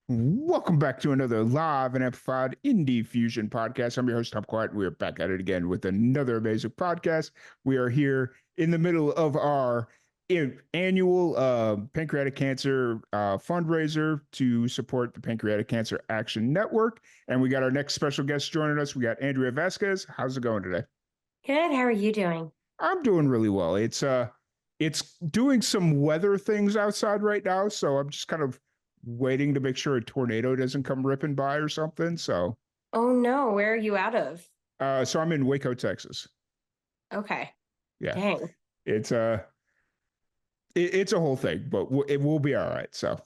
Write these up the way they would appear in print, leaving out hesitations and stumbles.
Welcome back to another live and amplified Indie Fusion podcast. I'm your host, Tom Quiet. We are back at it again with another amazing podcast. We are here in the middle of our annual pancreatic cancer fundraiser to support the Pancreatic Cancer Action Network. And we got our next special guest joining us. We got Andrea Vasquez. How's it going today? Good. How are you doing? I'm doing really well. It's doing some weather things outside right now, so I'm just kind of waiting to make sure a tornado doesn't come ripping by or something. So, Oh no, where are you out of? so I'm in Waco, Texas. Okay. Yeah, Dang. it's it's a whole thing, but it will be all right. So,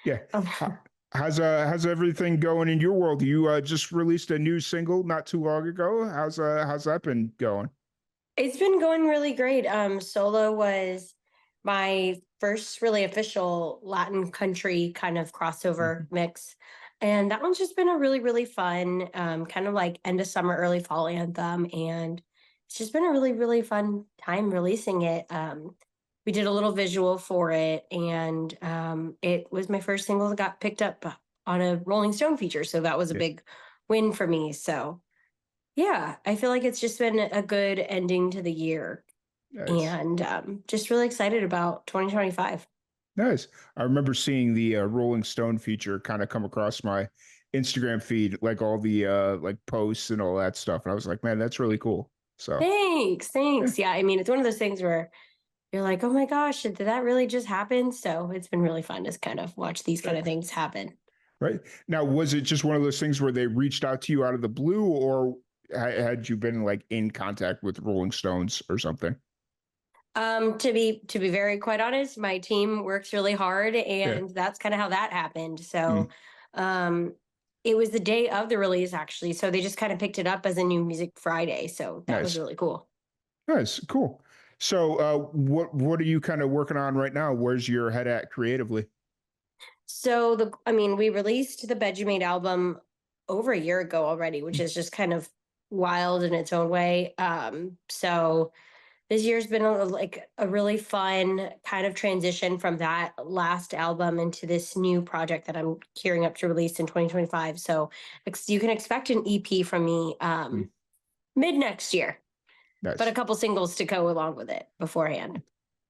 yeah. Oh, How's everything going in your world? You just released a new single not too long ago. How's that been going? it's been going really great. Solo was my first really official Latin country kind of crossover Mhm. mix. And that one's just been a really, really fun, kind of like end of summer, early fall anthem. And it's just been a really, really fun time releasing it. We did a little visual for it, and it was my first single that got picked up on a Rolling Stone feature. So that was a Yeah, big win for me. So yeah, I feel like it's just been a good ending to the year, nice. and just really excited about 2025. Nice. I remember seeing the Rolling Stone feature kind of come across my Instagram feed, like all the like posts and all that stuff. And I was like, man, that's really cool. So Thanks, yeah, thanks. Yeah, I mean, it's one of those things where you're like, oh my gosh, did that really just happen? So it's been really fun to kind of watch these kind right. of things happen. Right. Now, was it just one of those things where they reached out to you out of the blue, or had you been like in contact with Rolling Stones or something? To be very quite honest, my team works really hard, Yeah. and that's kind of how that happened. Mm, So, um, it was the day of the release actually, so they just kind of picked it up as a new music Friday. So that was nice. really cool. Nice. Cool. So, what are you kind of working on right now? Where's your head at creatively? So I mean, we released the Bed You Made album over a year ago already, which is just kind of wild in its own way. So this year's been like a really fun kind of transition from that last album into this new project that I'm gearing up to release in 2025. So you can expect an EP from me Mm, mid next year, but a nice. couple singles to go along with it beforehand.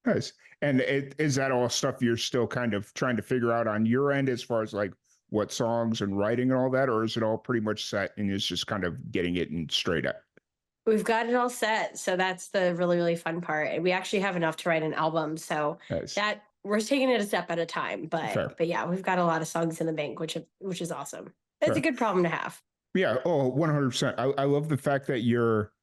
Nice. And is that all stuff you're still kind of trying to figure out on your end as far as like what songs and writing and all that, or is it all pretty much set and it's just kind of getting it in straight up? We've got it all set. So that's the really, really fun part. And we actually have enough to write an album. So Nice. that we're taking it a step at a time. But Fair. but yeah, we've got a lot of songs in the bank, which is awesome. It's a Fair. good problem to have. Yeah. Oh, 100%. I love the fact that you're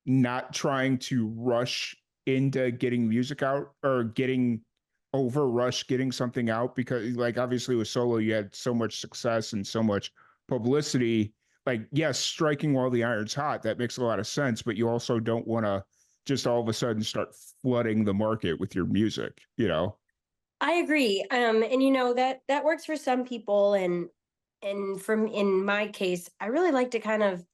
not trying to rush into getting music out or getting over rush getting something out because like obviously with solo you had so much success and so much publicity, like yes, striking while the iron's hot, that makes a lot of sense, but you also don't want to just all of a sudden start flooding the market with your music, you know. I agree. And that works for some people, and from in my case, I really like to kind of,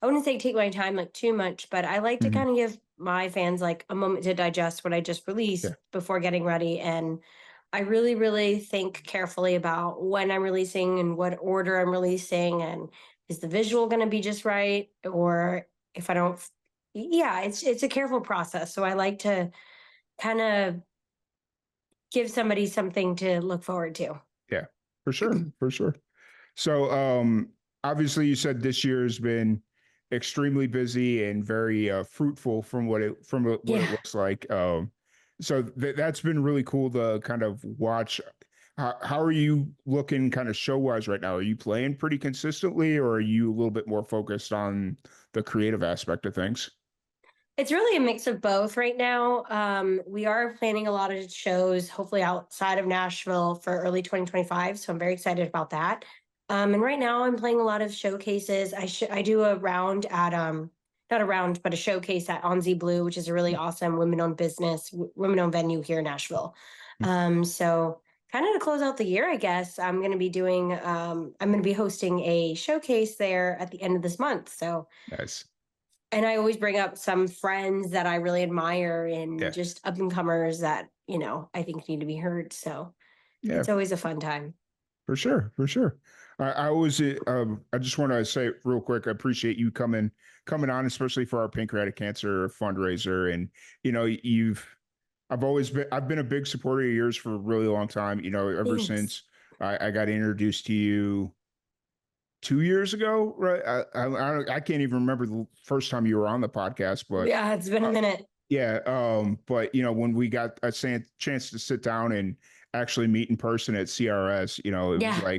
I wouldn't say take my time like too much, but I like to Mhm. kind of give my fans like a moment to digest what I just Yeah, released before getting ready. And I really, really think carefully about when I'm releasing and what order I'm releasing, and is the visual going to be just right, or if I don't, yeah, it's a careful process. So I like to kind of give somebody something to look forward to. yeah, for sure, for sure. So, obviously, you said this year has been extremely busy and very fruitful from what it Yeah. looks like. So that's been really cool to kind of watch. How are you looking, kind of show wise right now? Are you playing pretty consistently, or are you a little bit more focused on the creative aspect of things? It's really a mix of both right now. We are planning a lot of shows, hopefully outside of Nashville for early 2025. So I'm very excited about that. And right now I'm playing a lot of showcases. I do a round at not a round, but a showcase at Onzy Blue, which is a really awesome women-owned business, women-owned venue here in Nashville. So kind of to close out the year, I guess I'm going to be hosting a showcase there at the end of this month. So Nice. and I always bring up some friends that I really admire and Yeah. just up and comers that, I think need to be heard. So Yeah. it's always a fun time. For sure, for sure. I always, I just want to say real quick, I appreciate you coming on, especially for our pancreatic cancer fundraiser. And you know, I've been a big supporter of yours for a really long time. You know, ever Thanks. since I got introduced to you 2 years ago, right? I can't even remember the first time you were on the podcast, but Yeah, it's been a uh, minute. yeah. But you know, when we got a chance to sit down and actually meet in person at CRS, you know, Yeah.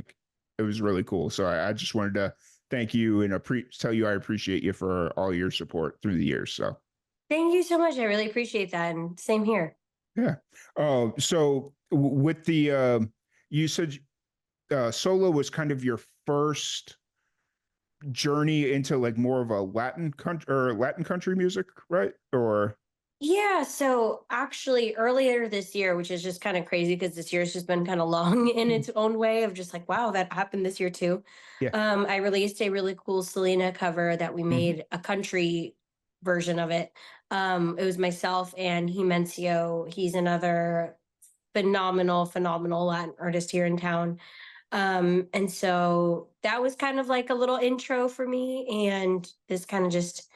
it was really cool. So I just wanted to thank you and tell you I appreciate you for all your support through the years. So Thank you so much. I really appreciate that. And same here. yeah. So with the you said solo was kind of your first journey into like more of a Latin country music, right? Or Yeah, so actually earlier this year, which is just kind of crazy because this year's just been kind of long in its own way of just like, wow, that happened this year too. yeah. I released a really cool Selena cover that we Mhm. made a country version of it. It was myself and Himencio. He's another phenomenal Latin artist here in town. And so that was kind of like a little intro for me. And this kind of just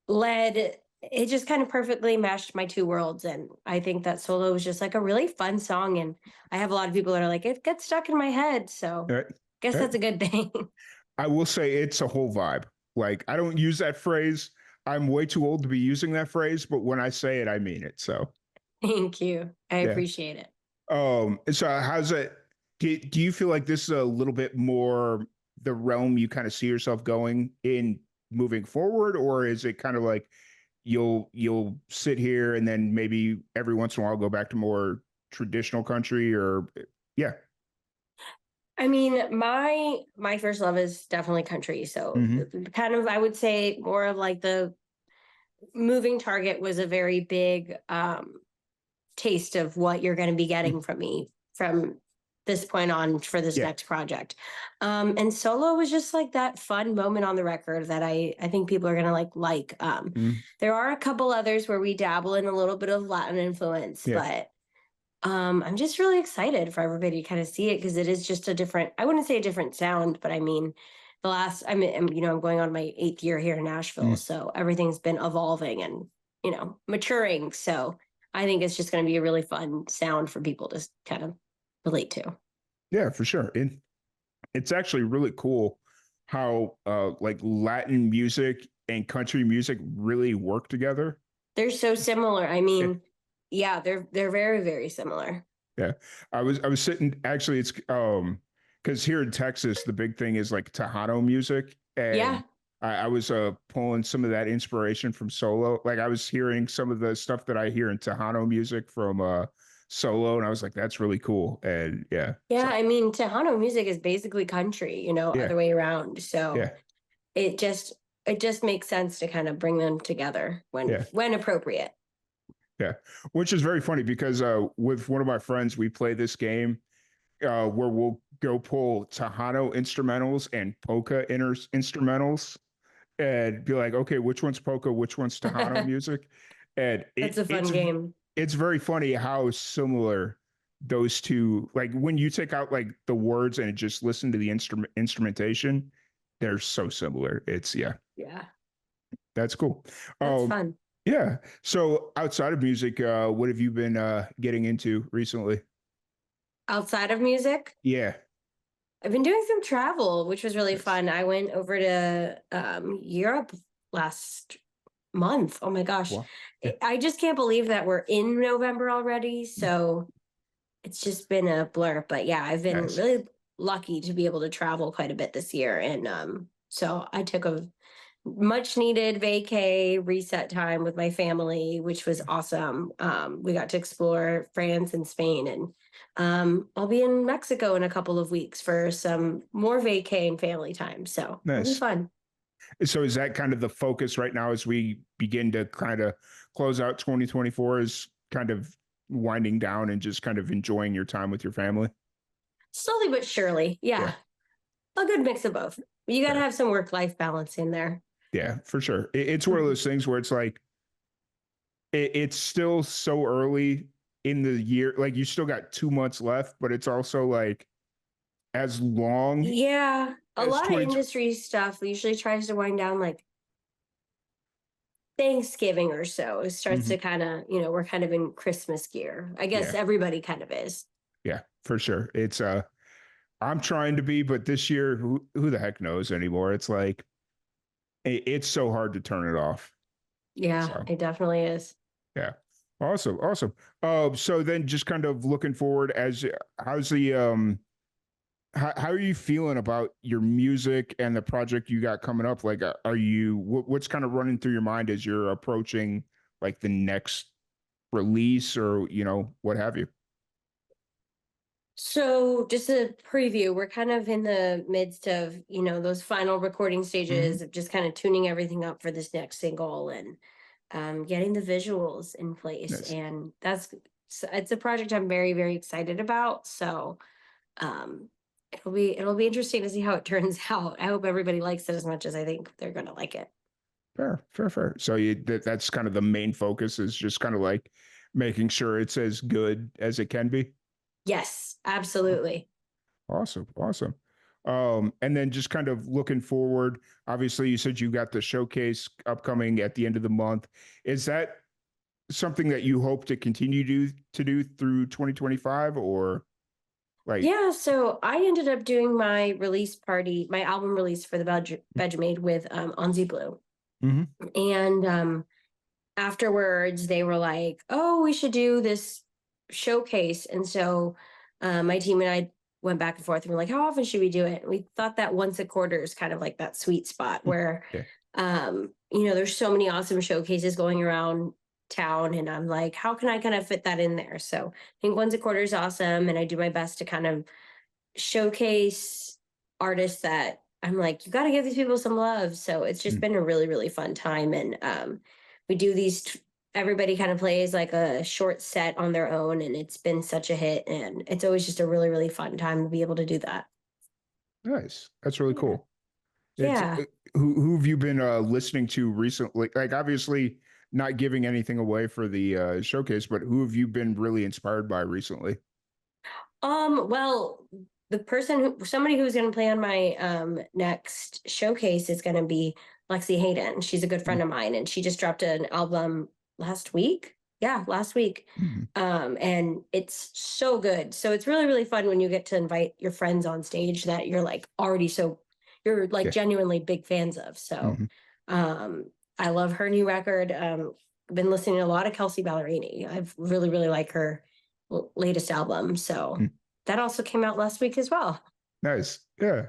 led it just kind of perfectly matched my two worlds. And I think that solo was just like a really fun song. And I have a lot of people that are like, it gets stuck in my head. So Right. guess Right. that's a good thing. I will say it's a whole vibe. Like I don't use that phrase. I'm way too old to be using that phrase, but when I say it, I mean it. So Thank you. I yeah. appreciate it. So how's it? Do you feel like this is a little bit more the realm you kind of see yourself going in moving forward, or is it kind of like you'll sit here and then maybe every once in a while go back to more traditional country or yeah. I mean, my first love is definitely country. So Hmm. kind of I would say more of like the moving target was a very big taste of what you're going to be getting from me from this point on for this Yeah. next project. And solo was just like that fun moment on the record that I think people are going to like. Mhm. There are a couple others where we dabble in a little bit of Latin influence, Yeah. but I'm just really excited for everybody to kind of see it because it is just a different, I wouldn't say a different sound, but I mean, I'm going on my 8th year here in Nashville. Mhm. So everything's been evolving and, maturing. So I think it's just going to be a really fun sound for people to kind of relate to. Yeah, for sure. It's actually really cool how like Latin music and country music really work together. They're so similar. I Yeah. mean, yeah, they're very, very similar. Yeah. I was sitting actually it's because here in Texas the big thing is like Tejano music and Yeah. I was pulling some of that inspiration from solo. Like I was hearing some of the stuff that I hear in Tejano music from solo and I was like, that's really cool. And yeah. Yeah. So I mean, Tejano music is basically country, yeah, other way around. So yeah, it just it just makes sense to kind of bring them together yeah. when appropriate. Yeah, which is very funny because with one of my friends, we play this game where we'll go pull Tejano instrumentals and polka instrumentals and be like, okay, which one's polka, which one's Tejano That's music, and a fun game. it's very funny how similar those two. Like when you take out like the words and just listen to the instrumentation, they're so similar. It's yeah, Yeah, that's cool. that's Um, fun. Yeah. So outside of music, what have you been getting into recently? Outside of music, Yeah. I've been doing some travel, which was really Nice. fun. I went over to Europe last month. Oh my gosh. Well, yeah. I just can't believe that we're in November already. So it's just been a blur. But yeah, I've been Nice. really lucky to be able to travel quite a bit this year. And so I took a much needed vacay reset time with my family, which was awesome. We got to explore France and Spain, and I'll be in Mexico in a couple of weeks for some more vacay and family time. So it'll be Nice. fun. So is that kind of the focus right now as we begin to kind of close out 2024 is kind of winding down and just kind of enjoying your time with your family? Slowly but surely. Yeah. Yeah. A good mix of both. You got to Yeah. have some work life balance in there. Yeah, for sure. It's one of those things where it's like it's still so early in the year. Like you still got 2 months left, but it's also like as long Yeah, a as lot of 20. industry stuff usually tries to wind down like Thanksgiving or so. It starts Mhm. to kind of, we're kind of in Christmas gear. I guess Yeah, everybody kind of is. yeah, for sure. It's I'm trying to be, but this year, who the heck knows anymore? It's like it's so hard to turn it off. Yeah, So it definitely is. yeah, awesome, awesome. So then just kind of looking forward as how's the how are you feeling about your music and the project you got coming up? Like, are you what's kind of running through your mind as you're approaching like the next release or what have you? So, just a preview, we're kind of in the midst of, those final recording Hmm. stages of just kind of tuning everything up for this next single and getting the visuals in place. Nice. And it's a project I'm very, very excited about. So, um, it'll be interesting to see how it turns out. I hope everybody likes it as much as I think they're going to like it. Fair, fair, fair. So that's kind of the main focus is just kind of like making sure it's as good as it can be. Yes, absolutely. Awesome, awesome. And then just kind of looking forward, obviously you said you got the showcase upcoming at the end of the month. Is that something that you hope to continue to do through 2025 or like Yeah, so I ended up doing my release party, my album release for the Benjamin with Onzi Blue. Mhm. And afterwards they were like, oh, we should do this showcase. And so my team and I went back and forth and we're like, how often should we do it? And we thought that once a quarter is kind of like that sweet spot where Yeah. there's so many awesome showcases going around town, and I'm like, how can I kind of fit that in there? So I think once a quarter is awesome, and I do my best to kind of showcase artists that I'm like, you got to give these people some love. So it's just Mm. been a really, really fun time. And we do everybody kind of plays like a short set on their own. And it's been such a hit. And it's always just a really, really fun time to be able to do that. Nice. That's really Yeah. cool. It's Yeah. who have you been listening to recently? Like obviously not giving anything away for the showcase, but who have you been really inspired by recently? Well, somebody who's going to play on my next showcase is going to be Lexi Hayden. She's a good friend of mine, and she just dropped an album last week. Yeah, last week. Mm-hmm. And it's so good. So it's really, really fun when you get to invite your friends on stage that you're like Yeah. genuinely big fans of. So Hmm. um I love her new record. I've been listening to a lot of Kelsey Ballerini. I've really, really like her latest album. So that also came out last week as well. Nice. Yeah.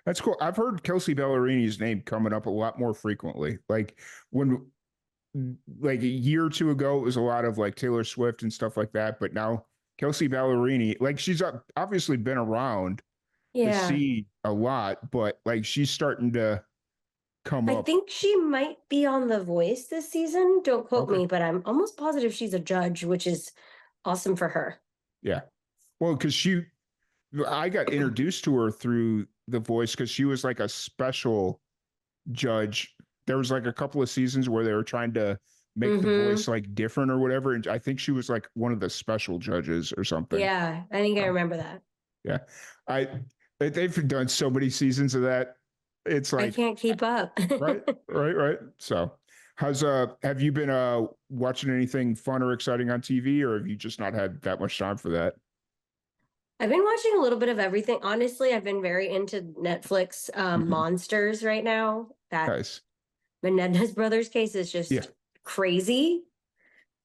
That's cool. I've heard Kelsey Ballerini's name coming up a lot more frequently. Like when like a year or two ago, it was a lot of like Taylor Swift and stuff like that. But now Kelsey Ballerini, like she's obviously been around the Yeah. scene a lot, but like she's starting to come I up. think she might be on The Voice this season. Don't quote Okay. me, but I'm almost positive she's a judge, which is awesome for her. Yeah. Well, because I got introduced to her through The Voice because she was like a special judge. There was like a couple of seasons where they were trying to make The Mm-hmm. Voice like different or whatever. And I think she was like one of the special judges or something. Yeah, I think I So, remember that. yeah. I they've done so many seasons of that. It's I like can't keep up. right, right, right. So how's have you been watching anything fun or exciting on TV or have you just not had that much time for that? I've been watching a little bit of everything. Honestly, I've been very into Netflix Mhm. monsters right now. That Nice. Menendez brothers case is Yeah. just crazy.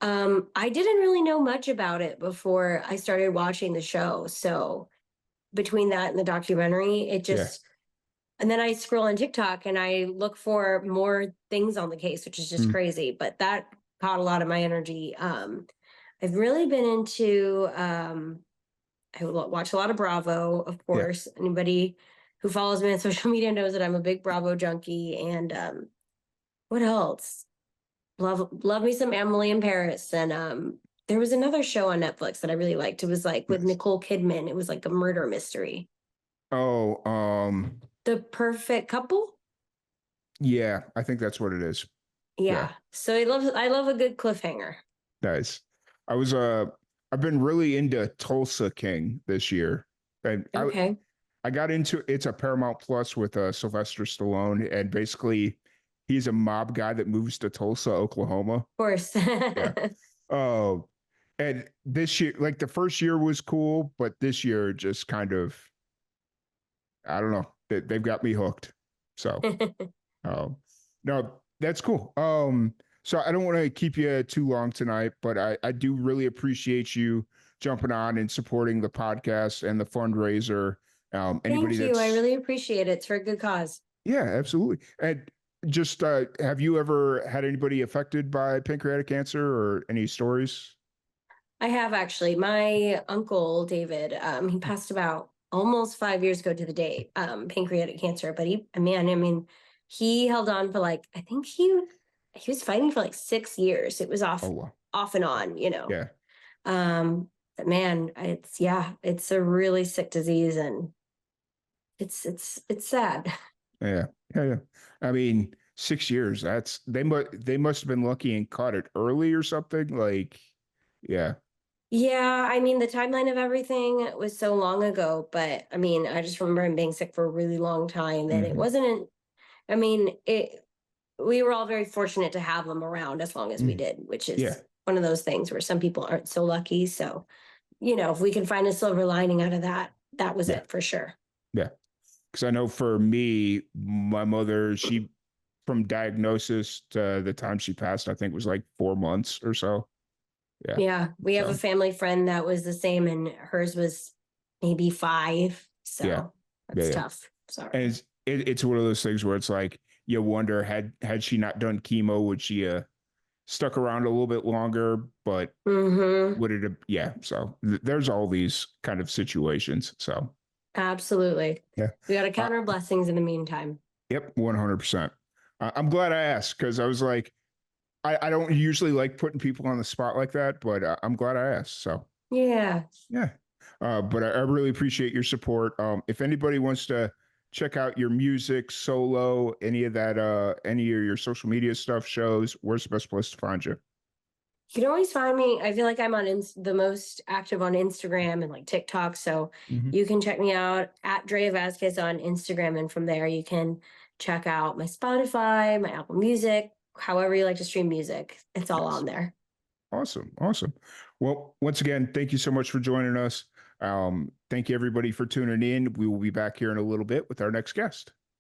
I didn't really know much about it before I started watching the show. So between that and the documentary, Yeah. and then I scroll on TikTok and I look for more things on the case, which is just Mm. crazy. But that caught a lot of my energy. I've really been into, watch a lot of Bravo, of Yeah. course. Anybody who follows me on social media knows that I'm a big Bravo junkie. And what else? Love me some Emily in Paris. And there was another show on Netflix that I really liked. It was like with Nice. Nicole Kidman. It was like a murder mystery. Oh, The Perfect Couple. yeah, I think that's what it is. Yeah. Yeah. So I love a good cliffhanger. Nice. I was I've been really into Tulsa King this year. And Okay. I got into it's a Paramount Plus with Sylvester Stallone, and basically he's a mob guy that moves to Tulsa, Oklahoma. Of course. Yeah. Oh, and this year, like the first year was cool, but this year just kind of, I don't know, they've got me hooked. So, um, no, that's cool. So I don't want to keep you too long tonight, but I do really appreciate you jumping on and supporting the podcast and the fundraiser. Anybody Thank you. I that's, really appreciate it. It's for a good cause. yeah, absolutely. And just, have you ever had anybody affected by pancreatic cancer or any stories? I have actually. My uncle David, he passed about almost 5 years ago to the day, pancreatic cancer. But man, I mean, he held on for like I think he was fighting for like 6 years. It was Oh, wow. off and on, you know. Yeah. But man, it's a really sick disease, and it's sad. Yeah. Yeah. Yeah. I mean, 6 years. That's they must have been lucky and caught it early or something. Like, yeah. Yeah, I mean, the timeline of everything was so long ago, but I mean, I just remember him being sick for a really long time that it Hmm. wasn't, I mean, we were all very fortunate to have him around as long as we Mm. did, which Yeah. is one of those things where some people aren't so lucky. So, you know, if we can find a silver lining out of that, that was Yeah. it for sure. Yeah. Because I know for me, my mother, she from diagnosis to the time she passed, I think was like 4 months or so. Yeah. Yeah, we have a So family friend that was the same, and hers was maybe 5. yeah. So Yeah. that's Yeah. tough. And Sorry. it's one of those things where it's like you wonder had she not done chemo, would she stuck around a little bit longer? But Mm-hmm. would it have, yeah. So there's all these kind of situations. So Absolutely. yeah. We got to Uh, count our blessings in the meantime. yep, 100%. I'm glad I asked because I was like, I don't usually like putting people on the spot like that, but I'm glad I asked. So Yeah. yeah. But I really appreciate your support. If anybody wants to check out your music, solo, any of that, any of your social media stuff, shows, where's the best place to find you? You can always find me. I feel like I'm on the most active on Instagram and like TikTok. So Mhm. you can check me out at Andrea Vasquez on Instagram. And from there, you can check out my Spotify, my Apple Music, however you like to stream music. It's all Nice. on there. Awesome. Awesome. Well, once again, thank you so much for joining us. Thank you everybody for tuning in. We will be back here in a little bit with our next guest.